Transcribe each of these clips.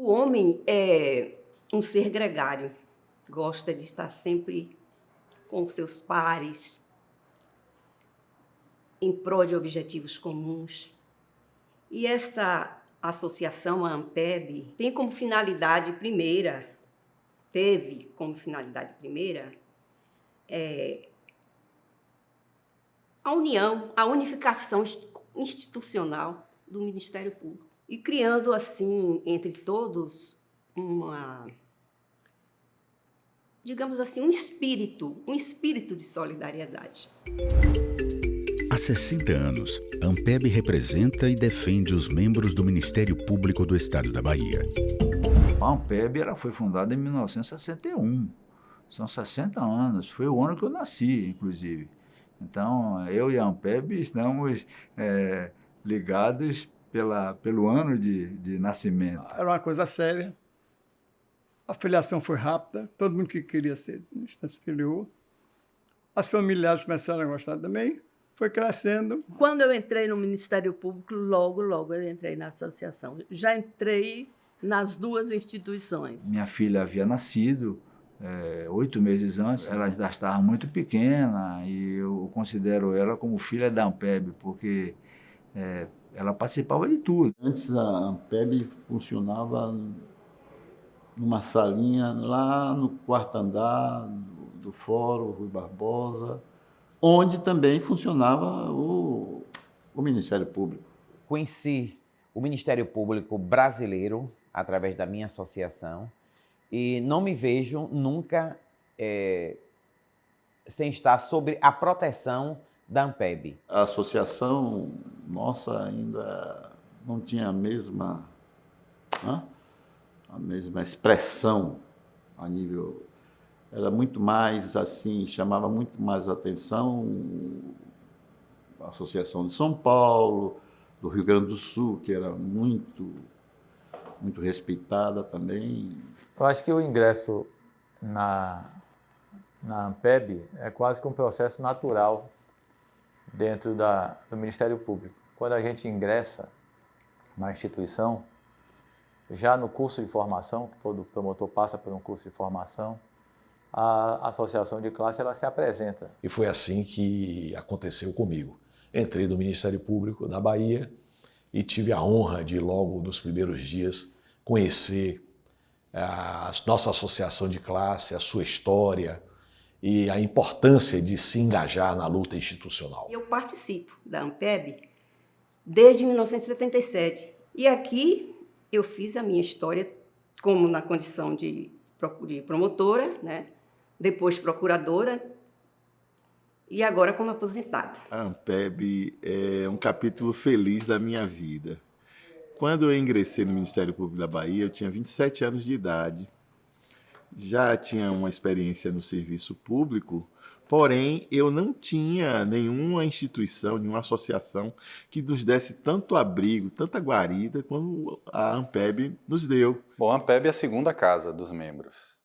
O homem é um ser gregário, gosta de estar sempre com seus pares, em prol de objetivos comuns. E esta associação, a AMPEB, teve como finalidade primeira a união, a unificação institucional do Ministério Público. E criando, assim, entre todos, digamos assim, um espírito de solidariedade. Há 60 anos, a AMPEB representa e defende os membros do Ministério Público do Estado da Bahia. A AMPEB ela foi fundada em 1961. São 60 anos. Foi o ano que eu nasci, inclusive. Então, eu e a AMPEB estamos ligados pelo ano de nascimento. Era uma coisa séria. A filiação foi rápida. Todo mundo que queria ser se filiou. As familiares começaram a gostar também. Foi crescendo. Quando eu entrei no Ministério Público, logo eu entrei na associação. Já entrei nas duas instituições. Minha filha havia nascido 8 meses antes. Ela já estava muito pequena e eu considero ela como filha da AMPEB, porque ela participava de tudo. Antes a AMPEB funcionava numa salinha lá no quarto andar do Fórum Rui Barbosa, onde também funcionava o Ministério Público. Conheci o Ministério Público brasileiro através da minha associação e não me vejo nunca sem estar sobre a proteção da AMPEB. A associação nossa ainda não tinha a mesma expressão a nível... Era muito mais assim, chamava muito mais atenção a Associação de São Paulo, do Rio Grande do Sul, que era muito respeitada também. Eu acho que o ingresso na AMPEB é quase que um processo natural dentro do Ministério Público. Quando a gente ingressa na instituição, já no curso de formação, que todo promotor passa por um curso de formação, a associação de classe ela se apresenta. E foi assim que aconteceu comigo. Entrei no Ministério Público da Bahia e tive a honra de, logo nos primeiros dias, conhecer a nossa associação de classe, a sua história e a importância de se engajar na luta institucional. Eu participo da AMPEB desde 1977. E aqui eu fiz a minha história como na condição de promotora, né? Depois procuradora e agora como aposentada. A AMPEB é um capítulo feliz da minha vida. Quando eu ingressei no Ministério Público da Bahia, eu tinha 27 anos de idade. Já tinha uma experiência no serviço público, porém eu não tinha nenhuma instituição, nenhuma associação que nos desse tanto abrigo, tanta guarida como a AMPEB nos deu. Bom, a AMPEB é a segunda casa dos membros.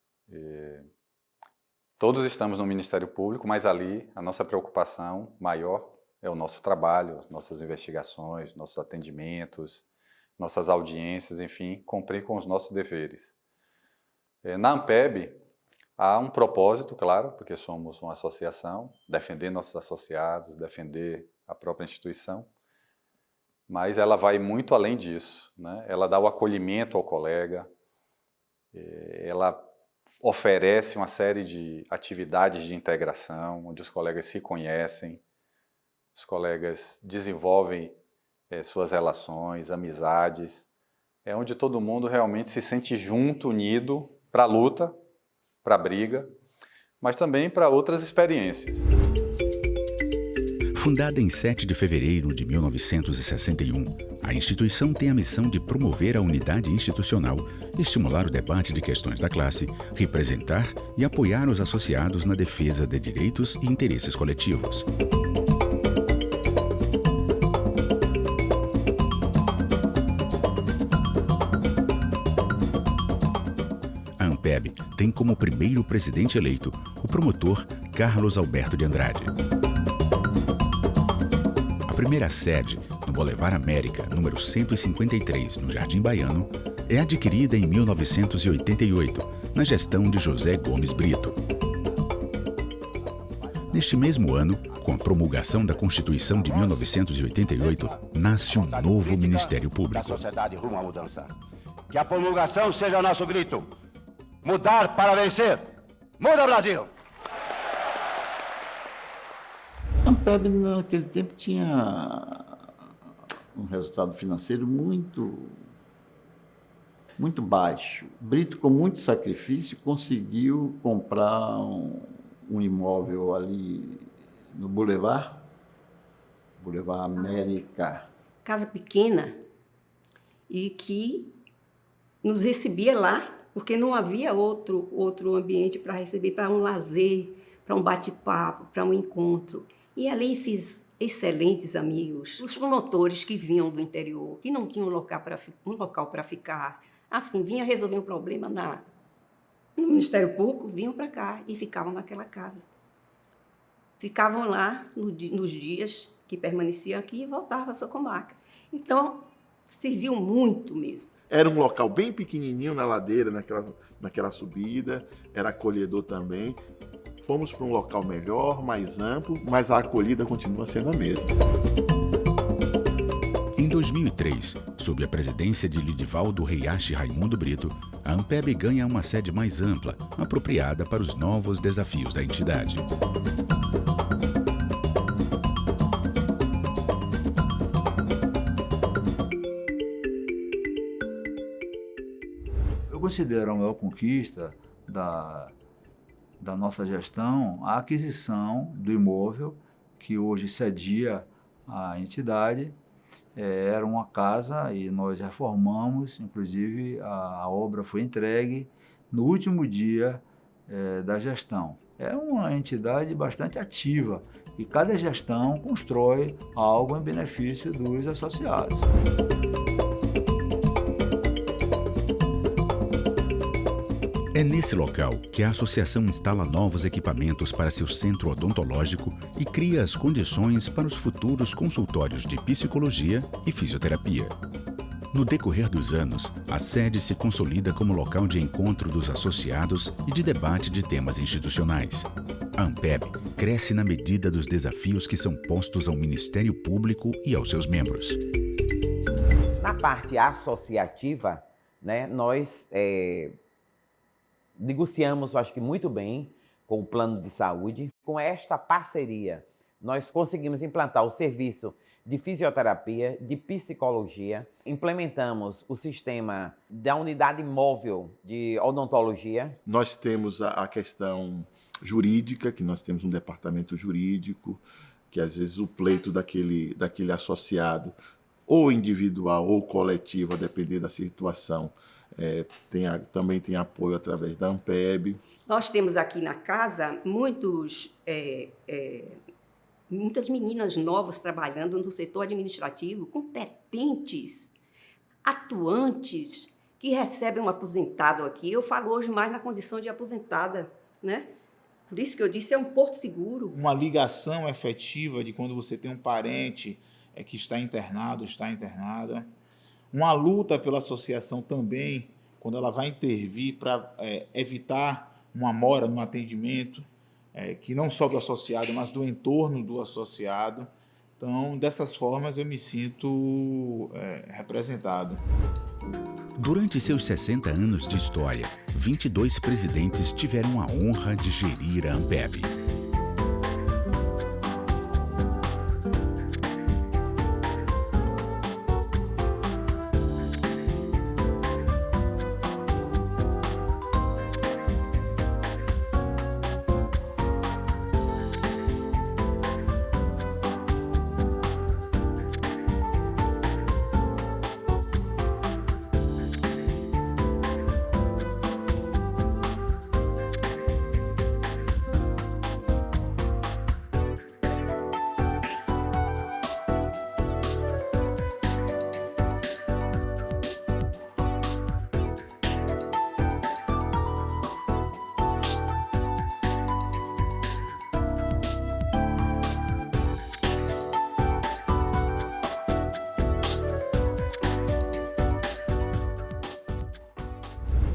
Todos estamos no Ministério Público, mas ali a nossa preocupação maior é o nosso trabalho, nossas investigações, nossos atendimentos, nossas audiências, enfim, cumprir com os nossos deveres. Na AMPEB há um propósito, claro, porque somos uma associação, defender nossos associados, defender a própria instituição, mas ela vai muito além disso, né? Ela dá o acolhimento ao colega, ela oferece uma série de atividades de integração, onde os colegas se conhecem, os colegas desenvolvem suas relações, amizades, é onde todo mundo realmente se sente junto, unido para a luta, para a briga, mas também para outras experiências. Fundada em 7 de fevereiro de 1961, a instituição tem a missão de promover a unidade institucional, estimular o debate de questões da classe, representar e apoiar os associados na defesa de direitos e interesses coletivos. A AMPEB tem como primeiro presidente eleito o promotor Carlos Alberto de Andrade. A primeira sede, no Boulevard América, número 153, no Jardim Baiano, é adquirida em 1988, na gestão de José Gomes Brito. Neste mesmo ano, com a promulgação da Constituição de 1988, nasce um novo Ministério Público. Da sociedade rumo à mudança. Que a promulgação seja nosso grito. Mudar para vencer. Muda, Brasil! A Ampeb, naquele tempo, tinha um resultado financeiro muito baixo. Brito, com muito sacrifício, conseguiu comprar um imóvel ali no Boulevard América. Casa pequena e que nos recebia lá, porque não havia outro ambiente para receber, para um lazer, para um bate-papo, para um encontro. E ali fiz excelentes amigos. Os promotores que vinham do interior, que não tinham um local para ficar, assim, vinha resolver um problema no Ministério Público, vinham para cá e ficavam naquela casa. Ficavam lá nos dias que permaneciam aqui e voltavam à sua comarca. Então, serviu muito mesmo. Era um local bem pequenininho na ladeira, naquela subida, era acolhedor também. Fomos para um local melhor, mais amplo, mas a acolhida continua sendo a mesma. Em 2003, sob a presidência de Lidivaldo Reiache Raimundo Brito, a Ampeb ganha uma sede mais ampla, apropriada para os novos desafios da entidade. Eu considero a maior conquista da nossa gestão a aquisição do imóvel que hoje cedia à entidade. Era uma casa e nós reformamos, inclusive a obra foi entregue no último dia da gestão. É uma entidade bastante ativa e cada gestão constrói algo em benefício dos associados. É nesse local que a associação instala novos equipamentos para seu centro odontológico e cria as condições para os futuros consultórios de psicologia e fisioterapia. No decorrer dos anos, a sede se consolida como local de encontro dos associados e de debate de temas institucionais. A Ampeb cresce na medida dos desafios que são postos ao Ministério Público e aos seus membros. Na parte associativa, né, nós negociamos, acho que muito bem, com o plano de saúde. Com esta parceria, nós conseguimos implantar o serviço de fisioterapia, de psicologia. Implementamos o sistema da unidade móvel de odontologia. Nós temos a questão jurídica, que nós temos um departamento jurídico, que às vezes o pleito daquele associado, ou individual ou coletivo, a depender da situação, também tem apoio através da Ampeb. Nós temos aqui na casa muitas meninas novas trabalhando no setor administrativo, competentes, atuantes, que recebem um aposentado aqui. Eu falo hoje mais na condição de aposentada, né? Por isso que eu disse, é um porto seguro. Uma ligação efetiva de quando você tem um parente que está internado, está internada. Uma luta pela associação também, quando ela vai intervir para evitar uma mora no atendimento, que não só do associado, mas do entorno do associado. Então, dessas formas, eu me sinto representado. Durante seus 60 anos de história, 22 presidentes tiveram a honra de gerir a Ampeb.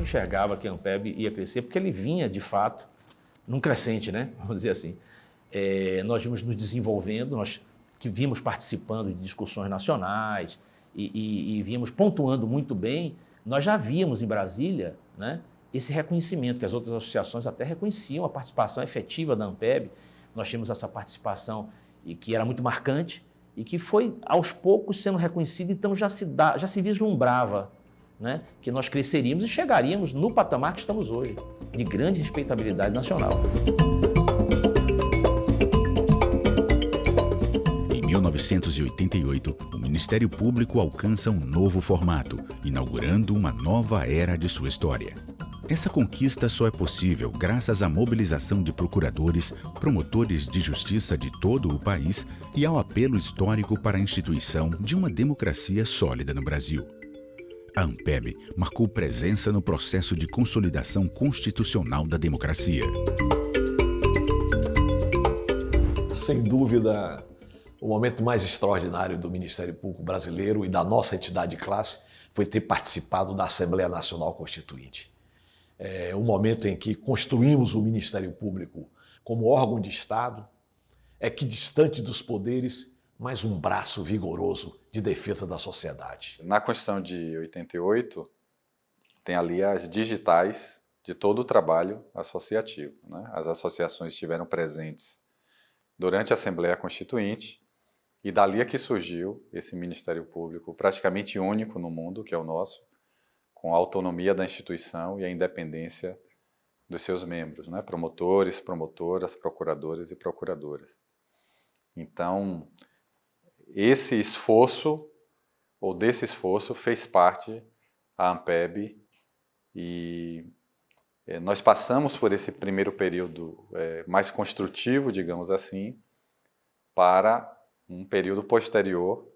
enxergava que a Ampeb ia crescer, porque ele vinha, de fato, num crescente, né? Vamos dizer assim. Nós vimos nos desenvolvendo, nós que vimos participando de discussões nacionais e vimos pontuando muito bem, nós já víamos em Brasília, né, esse reconhecimento, que as outras associações até reconheciam a participação efetiva da Ampeb. Nós tínhamos essa participação que era muito marcante e que foi, aos poucos, sendo reconhecida, então já se vislumbrava, né, que nós cresceríamos e chegaríamos no patamar que estamos hoje, de grande respeitabilidade nacional. Em 1988, o Ministério Público alcança um novo formato, inaugurando uma nova era de sua história. Essa conquista só é possível graças à mobilização de procuradores, promotores de justiça de todo o país e ao apelo histórico para a instituição de uma democracia sólida no Brasil. A Ampeb marcou presença no processo de consolidação constitucional da democracia. Sem dúvida, o momento mais extraordinário do Ministério Público Brasileiro e da nossa entidade de classe foi ter participado da Assembleia Nacional Constituinte. É um momento em que construímos o Ministério Público como órgão de Estado, equidistante dos poderes, mas um braço vigoroso de defesa da sociedade. Na Constituição de 88, tem ali as digitais de todo o trabalho associativo, né? As associações estiveram presentes durante a Assembleia Constituinte e dali é que surgiu esse Ministério Público praticamente único no mundo, que é o nosso, com a autonomia da instituição e a independência dos seus membros, né? Promotores, promotoras, procuradores e procuradoras. Então, esse esforço, ou desse esforço, fez parte a Ampeb e nós passamos por esse primeiro período mais construtivo, digamos assim, para um período posterior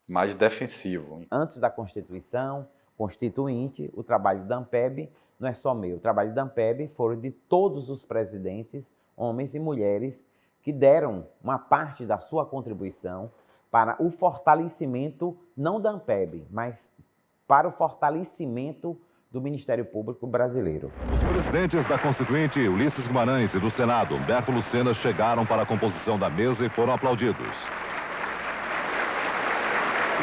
mais defensivo. Antes da Constituição Constituinte, o trabalho da Ampeb não é só meu. O trabalho da Ampeb foram de todos os presidentes, homens e mulheres, que deram uma parte da sua contribuição para o fortalecimento, não da Ampeb, mas para o fortalecimento do Ministério Público brasileiro. Os presidentes da Constituinte, Ulisses Guimarães, e do Senado, Humberto Lucena, chegaram para a composição da mesa e foram aplaudidos.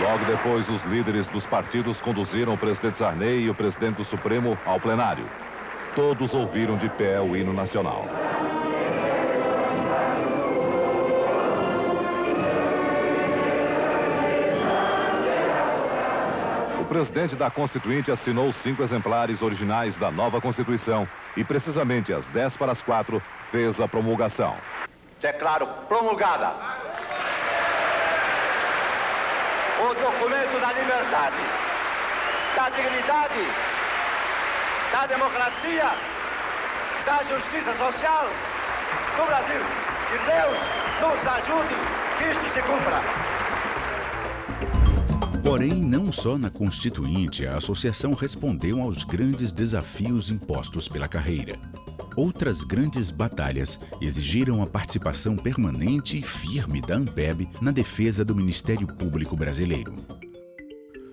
Logo depois, os líderes dos partidos conduziram o presidente Sarney e o presidente do Supremo ao plenário. Todos ouviram de pé o hino nacional. O presidente da Constituinte assinou 5 exemplares originais da nova Constituição e, precisamente às 3:45, fez a promulgação. Declaro promulgada o documento da liberdade, da dignidade, da democracia, da justiça social do Brasil. Que Deus nos ajude que isto se cumpra. Porém, não só na Constituinte, a associação respondeu aos grandes desafios impostos pela carreira. Outras grandes batalhas exigiram a participação permanente e firme da Ampeb na defesa do Ministério Público brasileiro.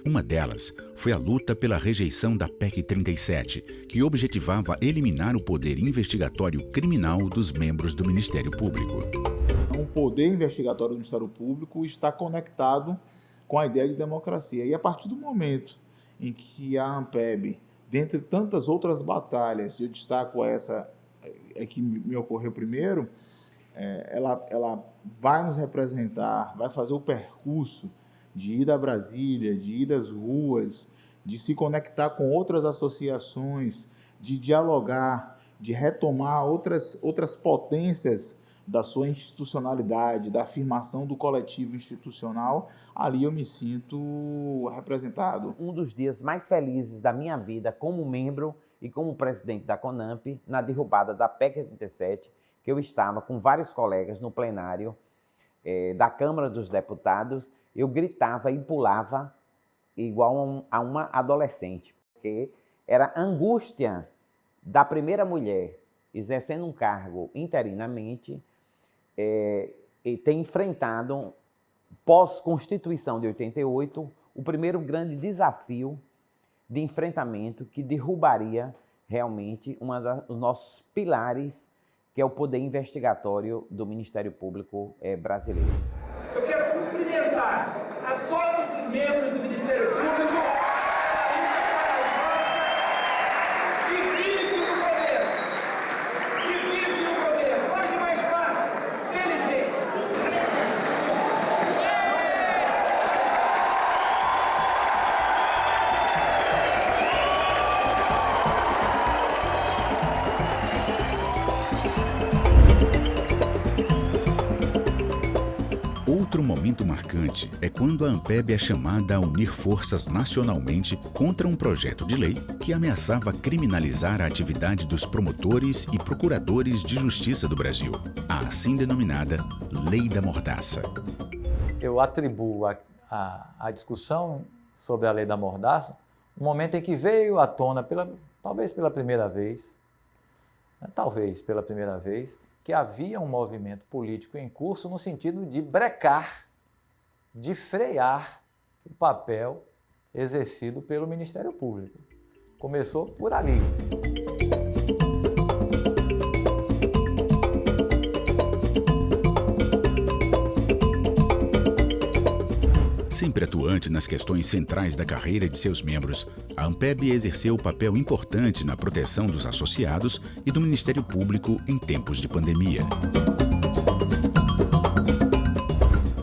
Uma delas foi a luta pela rejeição da PEC 37, que objetivava eliminar o poder investigatório criminal dos membros do Ministério Público. O poder investigatório do Ministério Público está conectado com a ideia de democracia. E a partir do momento em que a Ampeb, dentre tantas outras batalhas, eu destaco essa que me ocorreu primeiro, ela vai nos representar, vai fazer o percurso de ir a Brasília, de ir às ruas, de se conectar com outras associações, de dialogar, de retomar outras potências da sua institucionalidade, da afirmação do coletivo institucional. Ali eu me sinto representado. Um dos dias mais felizes da minha vida como membro e como presidente da CONAMP, na derrubada da PEC 37, que eu estava com vários colegas no plenário da Câmara dos Deputados, eu gritava e pulava igual a uma adolescente, porque era a angústia da primeira mulher exercendo um cargo interinamente e ter enfrentado, pós-Constituição de 88, o primeiro grande desafio de enfrentamento que derrubaria realmente os nossos pilares, que é o poder investigatório do Ministério Público brasileiro. Eu quero cumprimentar a todos os membros do Ministério Público. Difícil no começo, hoje mais fácil, felizmente. Outro momento marcante é quando a ANPEB é chamada a unir forças nacionalmente contra um projeto de lei que ameaçava criminalizar a atividade dos promotores e procuradores de justiça do Brasil, a assim denominada Lei da Mordaça. Eu atribuo a discussão sobre a Lei da Mordaça no momento em que veio à tona, talvez pela primeira vez, que havia um movimento político em curso no sentido de brecar, de frear o papel exercido pelo Ministério Público. Começou por ali. Sempre atuante nas questões centrais da carreira de seus membros, a ANPEB exerceu papel importante na proteção dos associados e do Ministério Público em tempos de pandemia.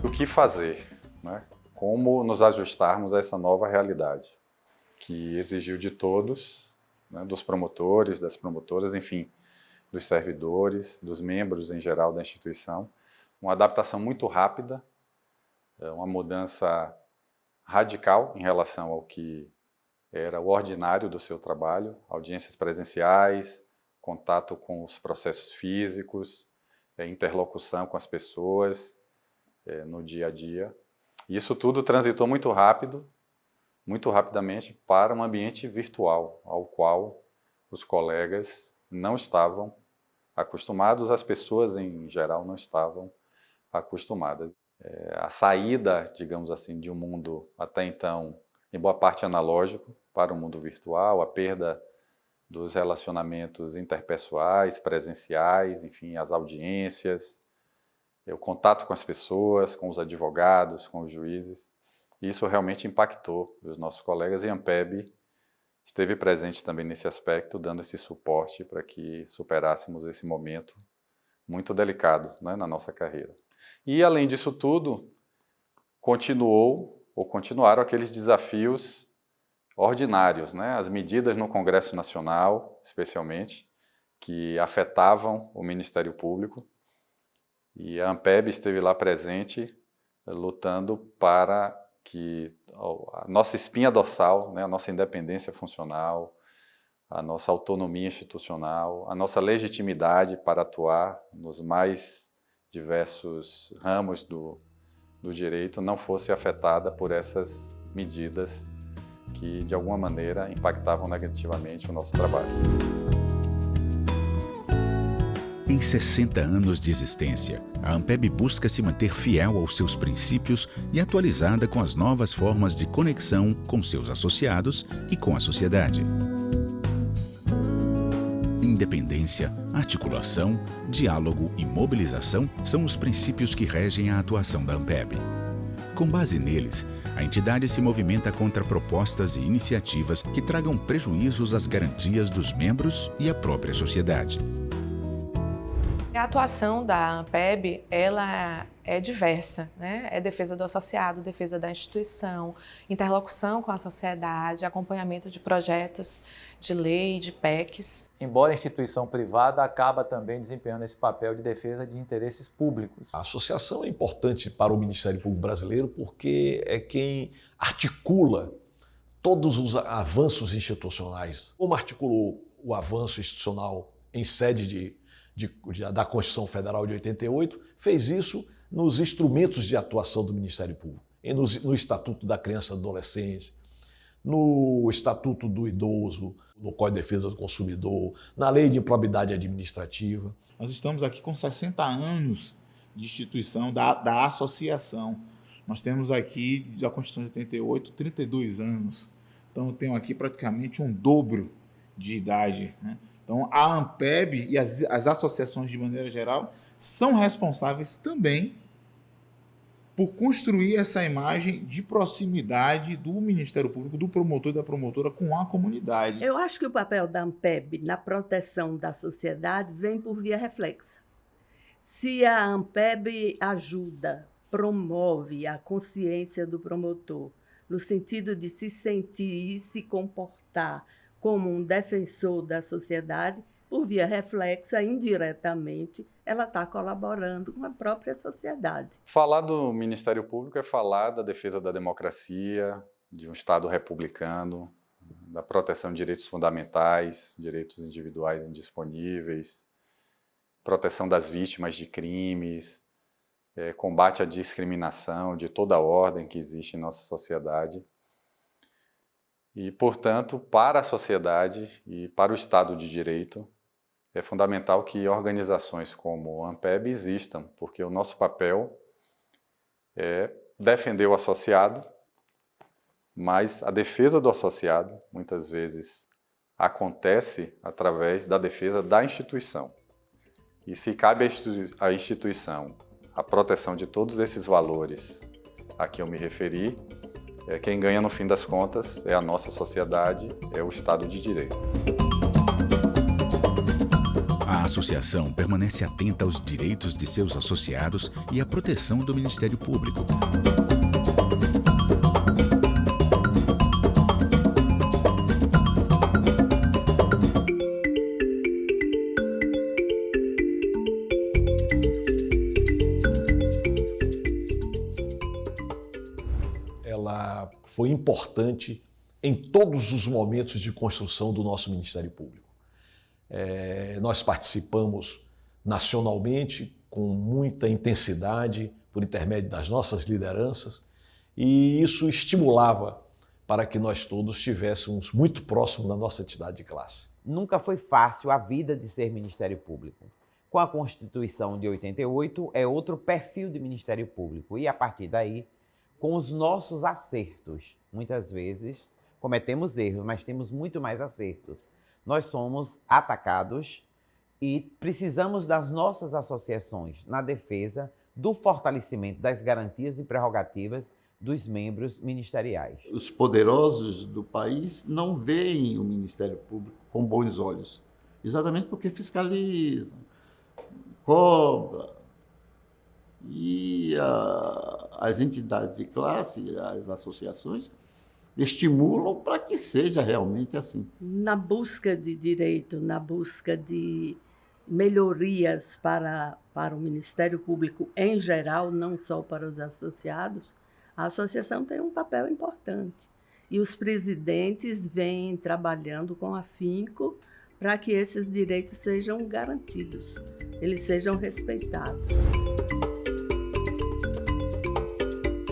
O que fazer, né? Como nos ajustarmos a essa nova realidade, que exigiu de todos, né, dos promotores, das promotoras, enfim, dos servidores, dos membros em geral da instituição, uma adaptação muito rápida, uma mudança radical em relação ao que era o ordinário do seu trabalho, audiências presenciais, contato com os processos físicos, interlocução com as pessoas no dia a dia. E isso tudo transitou muito rapidamente para um ambiente virtual, ao qual os colegas não estavam acostumados, as pessoas em geral não estavam acostumadas. A saída, digamos assim, de um mundo até então, em boa parte analógico, para o mundo virtual, a perda dos relacionamentos interpessoais, presenciais, enfim, as audiências, o contato com as pessoas, com os advogados, com os juízes. Isso realmente impactou os nossos colegas e a ANPEB esteve presente também nesse aspecto, dando esse suporte para que superássemos esse momento muito delicado, né, na nossa carreira. E, além disso tudo, continuaram aqueles desafios ordinários, né? As medidas no Congresso Nacional, especialmente, que afetavam o Ministério Público. E a ANPEB esteve lá presente, lutando para que a nossa espinha dorsal, né, a nossa independência funcional, a nossa autonomia institucional, a nossa legitimidade para atuar nos mais diversos ramos do direito não fosse afetada por essas medidas que, de alguma maneira, impactavam negativamente o nosso trabalho. Em 60 anos de existência, a ANPEB busca se manter fiel aos seus princípios e atualizada com as novas formas de conexão com seus associados e com a sociedade. Independência, articulação, diálogo e mobilização são os princípios que regem a atuação da ANPEB. Com base neles, a entidade se movimenta contra propostas e iniciativas que tragam prejuízos às garantias dos membros e à própria sociedade. A atuação da ANPEB, ela é diversa, né? É defesa do associado, defesa da instituição, interlocução com a sociedade, acompanhamento de projetos de lei, de PECs. Embora a instituição privada, acaba também desempenhando esse papel de defesa de interesses públicos. A associação é importante para o Ministério Público Brasileiro porque é quem articula todos os avanços institucionais. Como articulou o avanço institucional em sede da Constituição Federal de 88, fez isso nos instrumentos de atuação do Ministério Público, no Estatuto da Criança e do Adolescente, no Estatuto do Idoso, no Código de Defesa do Consumidor, na Lei de Improbidade Administrativa. Nós estamos aqui com 60 anos de instituição da associação. Nós temos aqui, da Constituição de 88, 32 anos. Então, eu tenho aqui praticamente um dobro de idade, né? Então, a ANPEB e as associações, de maneira geral, são responsáveis também por construir essa imagem de proximidade do Ministério Público, do promotor e da promotora com a comunidade. Eu acho que o papel da ANPEB na proteção da sociedade vem por via reflexa. Se a ANPEB ajuda, promove a consciência do promotor, no sentido de se sentir e se comportar como um defensor da sociedade, por via reflexa, indiretamente, ela está colaborando com a própria sociedade. Falar do Ministério Público é falar da defesa da democracia, de um Estado republicano, da proteção de direitos fundamentais, direitos individuais indisponíveis, proteção das vítimas de crimes, combate à discriminação de toda a ordem que existe em nossa sociedade. E, portanto, para a sociedade e para o Estado de Direito, é fundamental que organizações como a ANPEB existam, porque o nosso papel é defender o associado, mas a defesa do associado, muitas vezes, acontece através da defesa da instituição. E se cabe à instituição a proteção de todos esses valores a que eu me referi, quem ganha no fim das contas é a nossa sociedade, é o Estado de Direito. A associação permanece atenta aos direitos de seus associados e à proteção do Ministério Público. Ela foi importante em todos os momentos de construção do nosso Ministério Público. Nós participamos nacionalmente com muita intensidade por intermédio das nossas lideranças e isso estimulava para que nós todos estivéssemos muito próximos da nossa entidade de classe. Nunca foi fácil a vida de ser Ministério Público. Com a Constituição de 88 é outro perfil de Ministério Público e a partir daí, com os nossos acertos, muitas vezes cometemos erros, mas temos muito mais acertos. Nós somos atacados e precisamos das nossas associações na defesa do fortalecimento das garantias e prerrogativas dos membros ministeriais. Os poderosos do país não veem o Ministério Público com bons olhos, exatamente porque fiscalizam, cobra, e as entidades de classe, as associações, estimulam para que seja realmente assim. Na busca de direito, na busca de melhorias para o Ministério Público em geral, não só para os associados, a associação tem um papel importante. E os presidentes vêm trabalhando com afinco para que esses direitos sejam garantidos, eles sejam respeitados.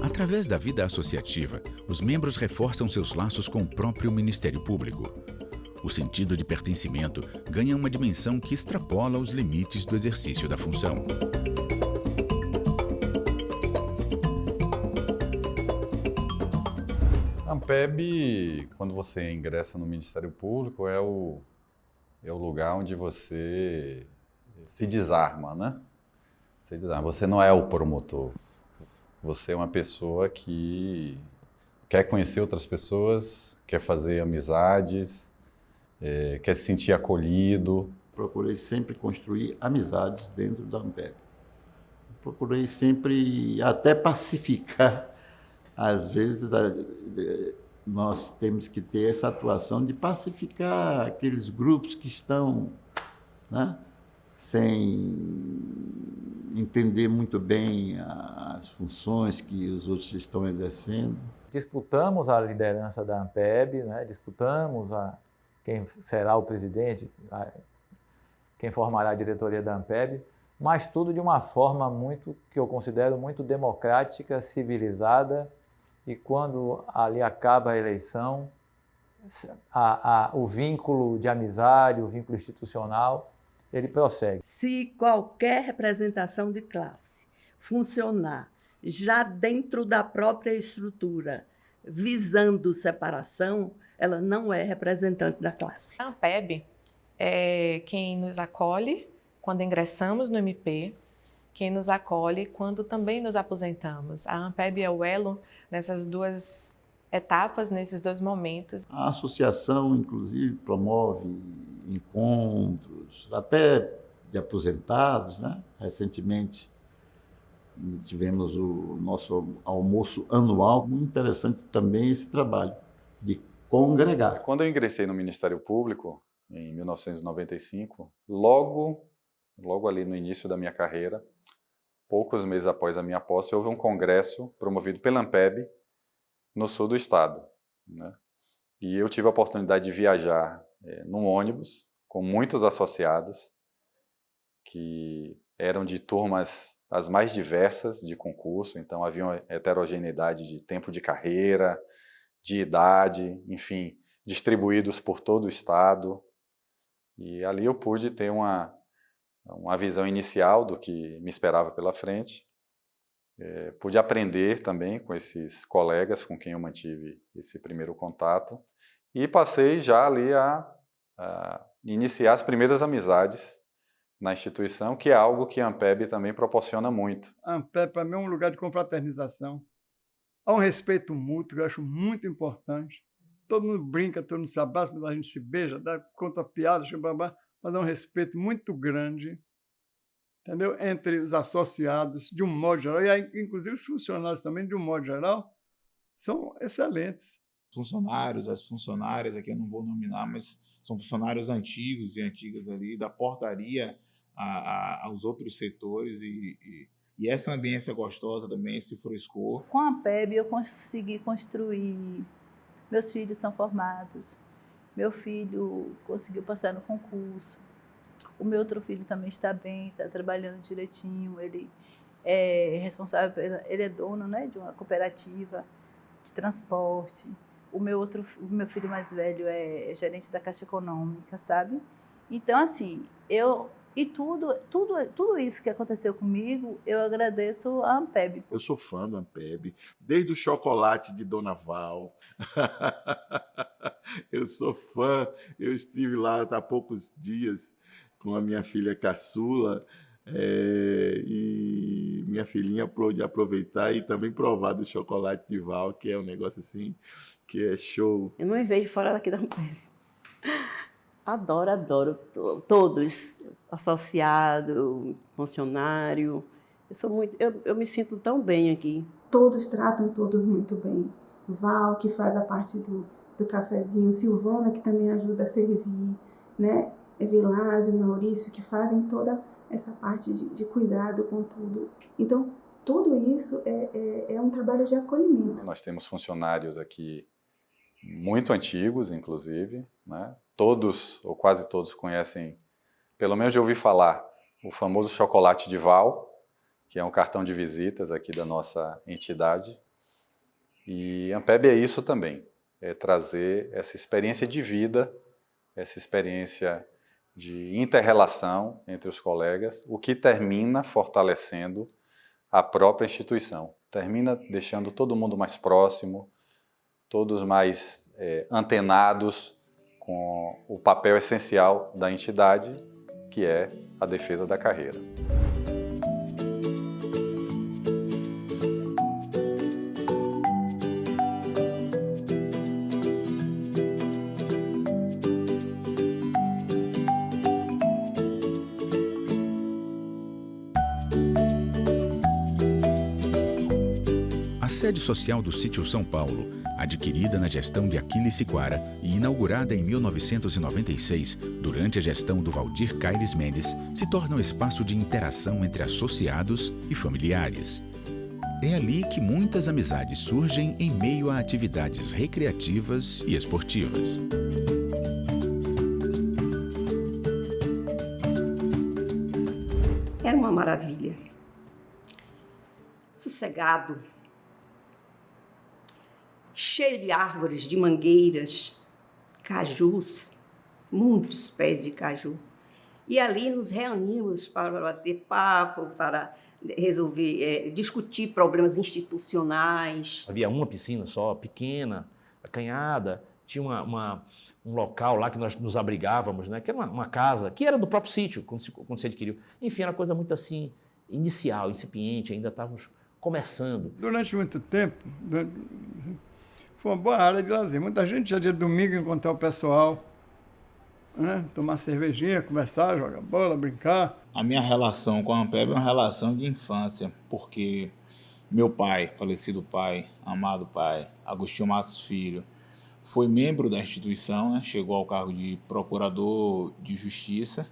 Através da vida associativa, os membros reforçam seus laços com o próprio Ministério Público. O sentido de pertencimento ganha uma dimensão que extrapola os limites do exercício da função. A ANPEB, quando você ingressa no Ministério Público, é o lugar onde você se desarma, né? Se desarma. Você não é o promotor. Você é uma pessoa que quer conhecer outras pessoas, quer fazer amizades, quer se sentir acolhido. Procurei sempre construir amizades dentro da ANPEB. Procurei sempre até pacificar. Às vezes, nós temos que ter essa atuação de pacificar aqueles grupos que estão, né, sem entender muito bem as funções que os outros estão exercendo. Disputamos a liderança da ANPEB, né? Disputamos quem será o presidente, quem formará a diretoria da ANPEB, mas tudo de uma forma que eu considero muito democrática, civilizada, e quando ali acaba a eleição, o vínculo de amizade, o vínculo institucional, ele prossegue. Se qualquer representação de classe funcionar já dentro da própria estrutura, visando separação, ela não é representante da classe. A ANPEB é quem nos acolhe quando ingressamos no MP, quem nos acolhe quando também nos aposentamos. A ANPEB é o elo nessas duas etapas, nesses dois momentos. A associação, inclusive, promove encontros, até de aposentados, né? Recentemente tivemos o nosso almoço anual. Muito interessante também esse trabalho de congregar. Quando eu ingressei no Ministério Público, em 1995, logo ali no início da minha carreira, poucos meses após a minha posse, houve um congresso promovido pela ANPEB no sul do estado, né? E eu tive a oportunidade de viajar num ônibus com muitos associados que eram de turmas as mais diversas de concurso, então havia uma heterogeneidade de tempo de carreira, de idade, enfim, distribuídos por todo o estado. E ali eu pude ter uma visão inicial do que me esperava pela frente. Pude aprender também com esses colegas com quem eu mantive esse primeiro contato e passei já ali a iniciar as primeiras amizades na instituição, que é algo que a ANPEB também proporciona muito. A ANPEB, para mim, é um lugar de confraternização. Há um respeito mútuo que eu acho muito importante. Todo mundo brinca, todo mundo se abraça, mas a gente se beija, conta piadas, mas há um respeito muito grande, entendeu? Entre os associados, de um modo geral, e aí, inclusive os funcionários também, de um modo geral, são excelentes. Funcionários, as funcionárias, aqui eu não vou nominar, mas são funcionários antigos e antigas ali, da portaria aos outros setores, e essa ambiência gostosa também, esse frescor. Com a ANPEB eu consegui construir, meus filhos são formados, meu filho conseguiu passar no concurso, o meu outro filho também está bem, está trabalhando direitinho, ele é responsável, ele é dono, né, de uma cooperativa de transporte. O meu filho mais velho é gerente da Caixa Econômica, sabe? Então, assim, tudo isso que aconteceu comigo, eu agradeço a ANPEB. Eu sou fã da ANPEB, desde o chocolate de Dona Val. Eu sou fã, eu estive lá há poucos dias com a minha filha caçula, e minha filhinha pôde aproveitar e também provar do chocolate de Val, que é um negócio assim, que é show. Eu não me vejo fora daqui da ANPEB. Adoro todos, associado, funcionário. Eu me sinto tão bem aqui. Todos tratam todos muito bem. Val, que faz a parte do cafezinho, Silvana, que também ajuda a servir, né? Evilásio, Maurício, que fazem toda essa parte de cuidado com tudo. Então, tudo isso é um trabalho de acolhimento. Nós temos funcionários aqui muito antigos, inclusive, né? Todos, ou quase todos, conhecem, pelo menos de ouvir falar, o famoso chocolate de Val, que é um cartão de visitas aqui da nossa entidade. E a ANPEB é isso também, é trazer essa experiência de vida, essa experiência de inter-relação entre os colegas, o que termina fortalecendo a própria instituição, termina deixando todo mundo mais próximo, todos mais antenados com o papel essencial da entidade, que é a defesa da carreira. A sede social do Sítio São Paulo, adquirida na gestão de Aquiles Siquara e inaugurada em 1996, durante a gestão do Valdir Caires Mendes, se torna um espaço de interação entre associados e familiares. É ali que muitas amizades surgem em meio a atividades recreativas e esportivas. Era uma maravilha. Sossegado. Cheio de árvores, de mangueiras, cajus, muitos pés de caju. E ali nos reunimos para bater papo, para resolver, discutir problemas institucionais. Havia uma piscina só, pequena, acanhada, tinha um local lá que nós nos abrigávamos, né? Que era uma casa, que era do próprio sítio, quando se adquiriu. Enfim, era uma coisa muito assim, inicial, incipiente, ainda estávamos começando. Durante muito tempo, foi uma boa área de lazer. Muita gente ia de domingo encontrar o pessoal, né? Tomar cervejinha, conversar, jogar bola, brincar. A minha relação com a Ampeb é uma relação de infância, porque meu pai, falecido pai, amado pai, Agostinho Matos Filho, foi membro da instituição, né? Chegou ao cargo de procurador de justiça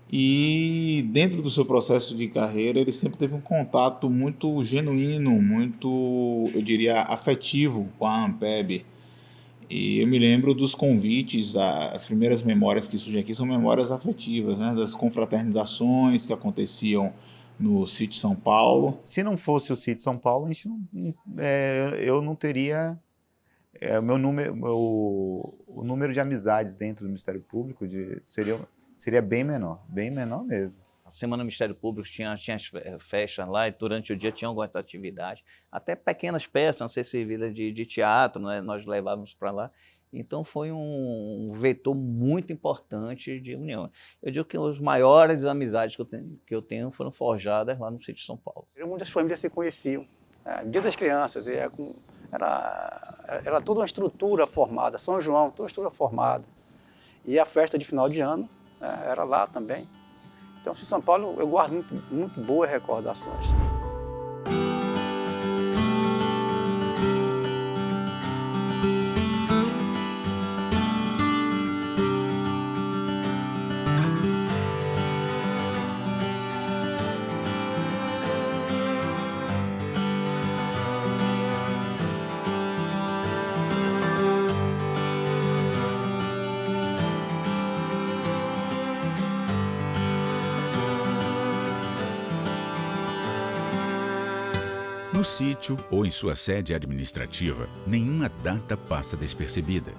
e dentro do seu processo de carreira ele sempre teve um contato muito genuíno, muito, eu diria, afetivo com a Ampeb. E eu me lembro dos convites, as primeiras memórias que surgem aqui são memórias afetivas, né? Das confraternizações que aconteciam no Sítio São Paulo. Se não fosse o Sítio São Paulo, a gente eu não teria o número de amizades dentro do Ministério Público seria bem menor mesmo. A Semana do Ministério Público tinha as festas lá e durante o dia tinha algumas atividades, até pequenas peças, não sei se servidas de teatro, né? Nós levávamos para lá. Então foi um vetor muito importante de união. Eu digo que as maiores amizades que eu tenho foram forjadas lá no Sítio São Paulo. Muitas famílias se conheciam. Dia das Crianças, era toda uma estrutura formada. São João, toda uma estrutura formada. E a festa de final de ano era lá também. Então, em São Paulo, eu guardo muito boas recordações. No sítio ou em sua sede administrativa, nenhuma data passa despercebida.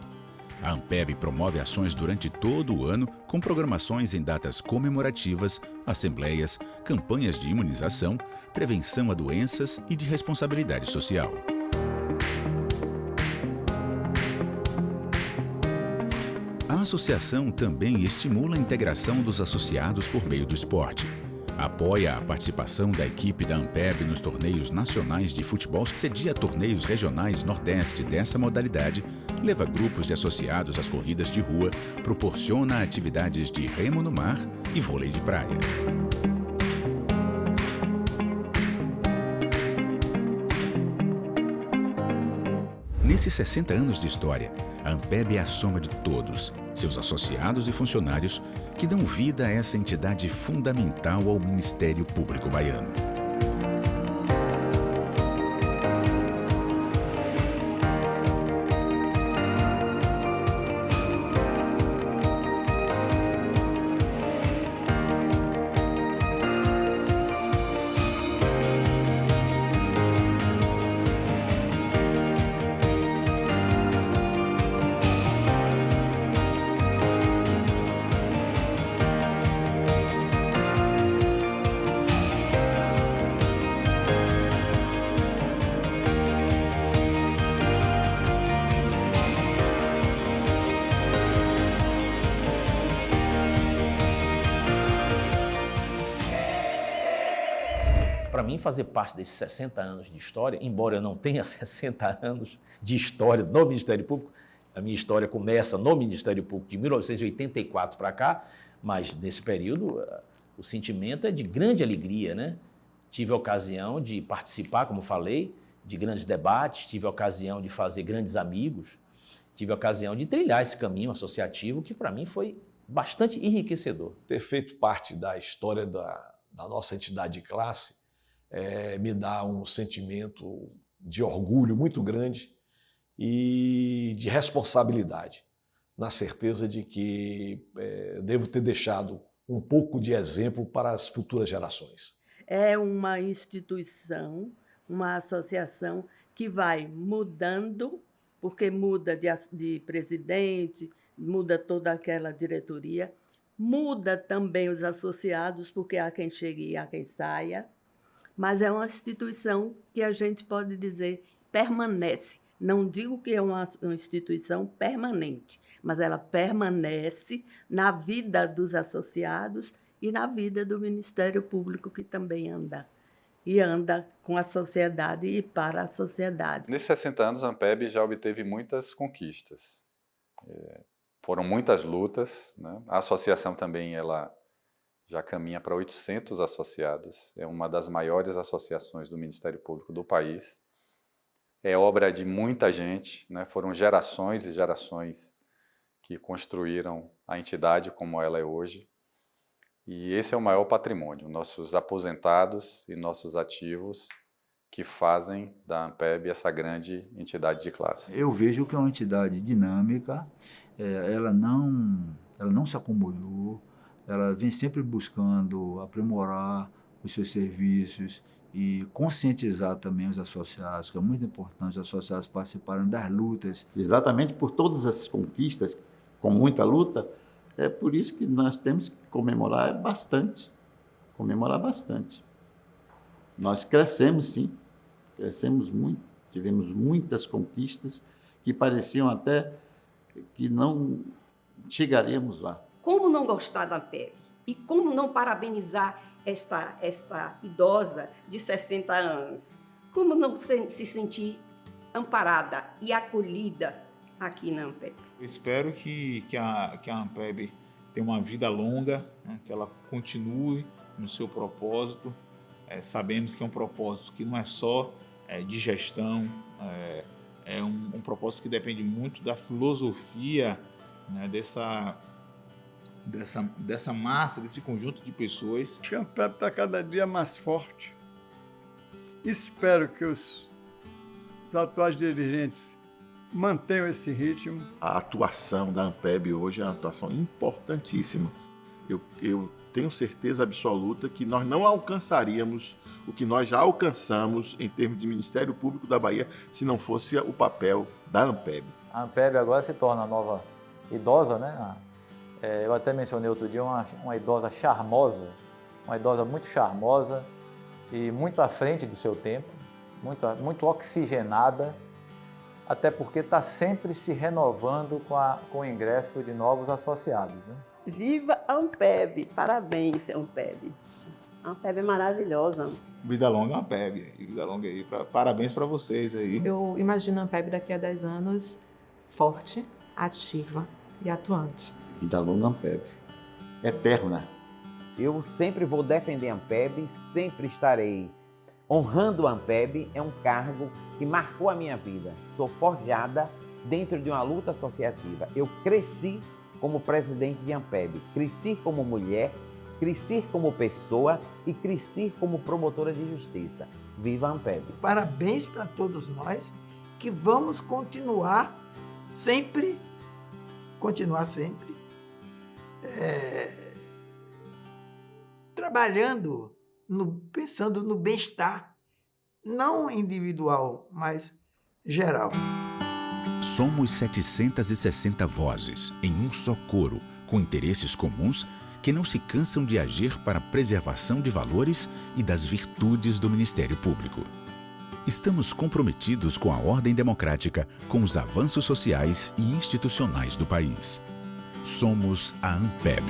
A Ampeb promove ações durante todo o ano com programações em datas comemorativas, assembleias, campanhas de imunização, prevenção a doenças e de responsabilidade social. A associação também estimula a integração dos associados por meio do esporte. Apoia a participação da equipe da Ampeb nos torneios nacionais de futebol, cedia torneios regionais Nordeste dessa modalidade, leva grupos de associados às corridas de rua, proporciona atividades de remo no mar e vôlei de praia. Nesses 60 anos de história, a Ampeb é a soma de todos, seus associados e funcionários, que dão vida a essa entidade fundamental ao Ministério Público Baiano. Para mim, fazer parte desses 60 anos de história, embora eu não tenha 60 anos de história no Ministério Público, a minha história começa no Ministério Público de 1984 para cá, mas nesse período o sentimento é de grande alegria, né? Tive a ocasião de participar, como falei, de grandes debates, tive a ocasião de fazer grandes amigos, tive a ocasião de trilhar esse caminho associativo que para mim foi bastante enriquecedor. Ter feito parte da história da nossa entidade de classe me dá um sentimento de orgulho muito grande e de responsabilidade, na certeza de que devo ter deixado um pouco de exemplo para as futuras gerações. É uma instituição, uma associação que vai mudando, porque muda de presidente, muda toda aquela diretoria, muda também os associados, porque há quem chegue e há quem saia, mas é uma instituição que a gente pode dizer permanece. Não digo que é uma instituição permanente, mas ela permanece na vida dos associados e na vida do Ministério Público, que também anda. E anda com a sociedade e para a sociedade. Nesses 60 anos, a Ampeb já obteve muitas conquistas. Foram muitas lutas, né? A associação também ela já caminha para 800 associados. É uma das maiores associações do Ministério Público do país. É obra de muita gente, né? Foram gerações e gerações que construíram a entidade como ela é hoje. E esse é o maior patrimônio, nossos aposentados e nossos ativos que fazem da Ampeb essa grande entidade de classe. Eu vejo que é uma entidade dinâmica, ela não se acomodou, ela vem sempre buscando aprimorar os seus serviços e conscientizar também os associados, que é muito importante os associados participarem das lutas. Exatamente por todas essas conquistas, com muita luta, é por isso que nós temos que comemorar bastante. Nós crescemos, sim. Crescemos muito. Tivemos muitas conquistas que pareciam até que não chegaríamos lá. Como não gostar da Ampeb? E como não parabenizar esta idosa de 60 anos? Como não se sentir amparada e acolhida aqui na Ampeb? Eu espero que a Ampeb tenha uma vida longa, né, que ela continue no seu propósito. Sabemos que é um propósito que não é só de gestão, é um propósito que depende muito da filosofia, né, dessa massa, desse conjunto de pessoas. A Ampeb está cada dia mais forte. Espero que os atuais dirigentes mantenham esse ritmo. A atuação da Ampeb hoje é uma atuação importantíssima. Eu tenho certeza absoluta que nós não alcançaríamos o que nós já alcançamos em termos de Ministério Público da Bahia se não fosse o papel da Ampeb. A Ampeb agora se torna a nova idosa, né? Eu até mencionei outro dia uma idosa charmosa, uma idosa muito charmosa e muito à frente do seu tempo, muito oxigenada, até porque está sempre se renovando com o ingresso de novos associados, né? Viva a Ampeb! Parabéns, Ampeb! A Ampeb é maravilhosa. Vida longa, Ampeb. Vida longa aí. Parabéns para vocês aí. Eu imagino a Ampeb daqui a 10 anos forte, ativa e atuante. Vida longa, Ampeb. Eterna. Eu sempre vou defender a Ampeb, sempre estarei honrando a Ampeb. É um cargo que marcou a minha vida. Sou forjada dentro de uma luta associativa. Eu cresci como presidente de Ampeb, cresci como mulher, cresci como pessoa e cresci como promotora de justiça. Viva a Ampeb! Parabéns para todos nós que vamos continuar sempre trabalhando, pensando no bem-estar, não individual, mas geral. Somos 760 vozes em um só coro, com interesses comuns que não se cansam de agir para a preservação de valores e das virtudes do Ministério Público. Estamos comprometidos com a ordem democrática, com os avanços sociais e institucionais do país. Somos a Ampeb.